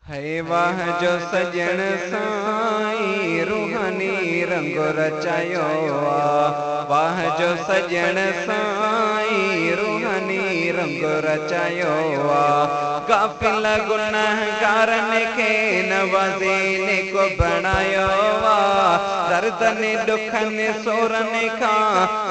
है वाह जो सजण साईं रूहानी रंग रचायो वाह जो सजण साईं रूहानी रंग रचायो गाफिल गुनहगारन के नवाज़ीने को बनायो दर्दन दुखन सोरन का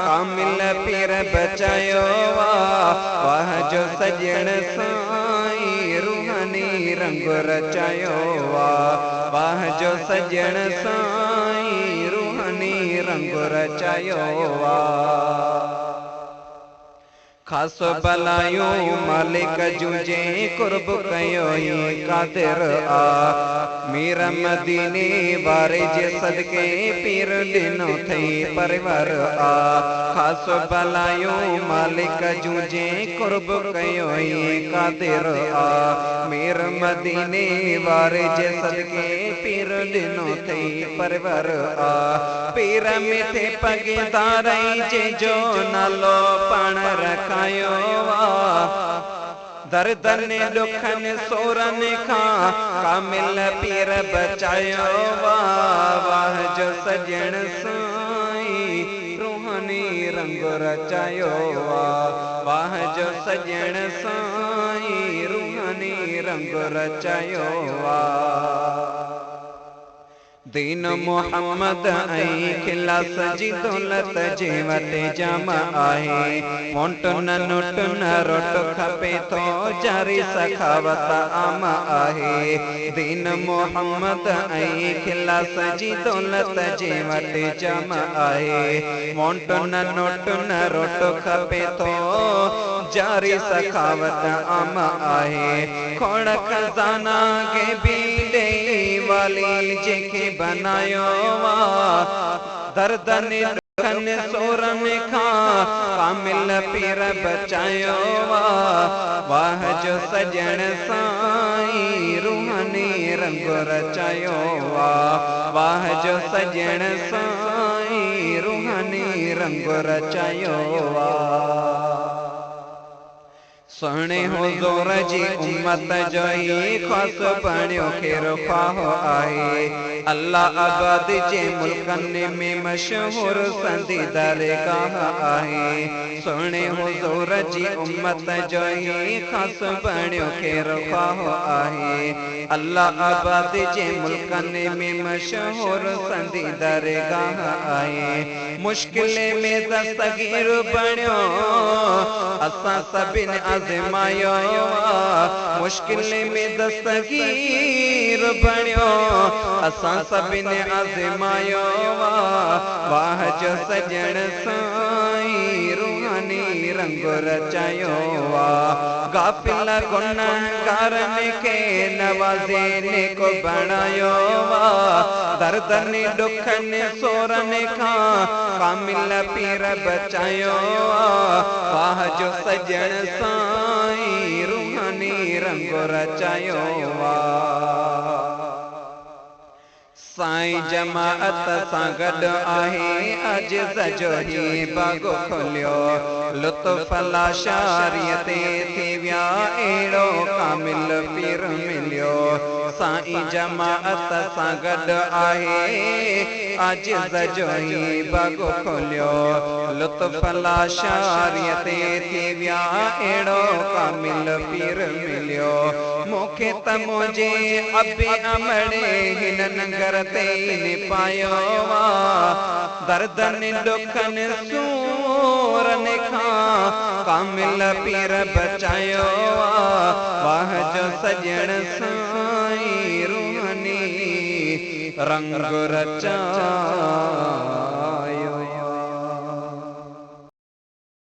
कामिल पीर बचायो वाह जो सजण साईं रूहानी रंग रचायो वाह जो सजण साईं रूहानी रंग रचायो खासो भलायो मालिक जूजे कुर्ब कयो ही कादिर मीर मदीने वारे जे सदके पीर दिनो थई परिवार खासो भलायो मालिक जूजे कुर्ब कयो ही कादिर मीर मदीने वारे जे सदके पीर दिनो थई परिवार पीर मिठे पगे दारई जे जो नालो पाण रखा दर्दन दुखन सोरन खां कामिल पीर बचायो वाह जो सजण साईं रूहानी रंग रचायो वाह जो सजण साईं रूहानी रंग रचायो दीन मोहम्मद आई खिलास जी दौलत जे वटे जम आहे मोंटन नोटन रोट खपे तो जारी सखावत आम आहे दीन मोहम्मद आई खिलास जी दौलत जे वटे जम आहे मोंटन नोटन रोट खपे तो जारी सखावत आम आहे खोड़ खजाना के भी वाली जेके बनायो दर्दन दुखन सोरन खां कामिल पीर बचायो वाह जो सजण साईं रूहानी रंग रचायो वाह जो सजण साईं रूहानी रंग रचायो सोने हुज़ूर जी उम्मत जो ही ख़ास बणियो खेर ख्वाह आहे अल्लाह आबाद जे मुल्कन में मशहूर संदी दरगाह आहे सोने हुज़ूर जी उम्मत जो ही ख़ास बणियो खेर ख्वाह आहे अल्लाह आबाद जे मुल्कन में मशहूर संदी दरगाह आहे मुश्किल में दस्तगीर बणियो असां सभिन आज़मायो मुश्किल में दस्तगीर बणियो असां सभिन आज़मायो वाह जो सजण साईं रूहानी रंग रचायो गाफिल गुनहगारन के नवाज़ीने को बनायो दर्दन दुखन सोरन खां कामिल पीर बचायो वाह जो सजण साईं रूहानी रंग रचायो साईं जमाअत सां गॾु आहे अज सजो ही बागो खोलियो लुत्फ़ लाशारियत थी विया अहिड़ो कामिल पीर मिलियो साईं जमाअत सां गॾु आहे अज सजो ही बागो खोलियो लुत्फ़ लाशारियत थी विया अहिड़ो कामिल पीर मिलियो मूंखे त मुंहिंजे अबे अमड़े हिन नंगर तेने पायो दर्दन दुखन सूरन खां कामिल पीर बचायो वाह जो सजण साईं रूहानी रंग रचायो।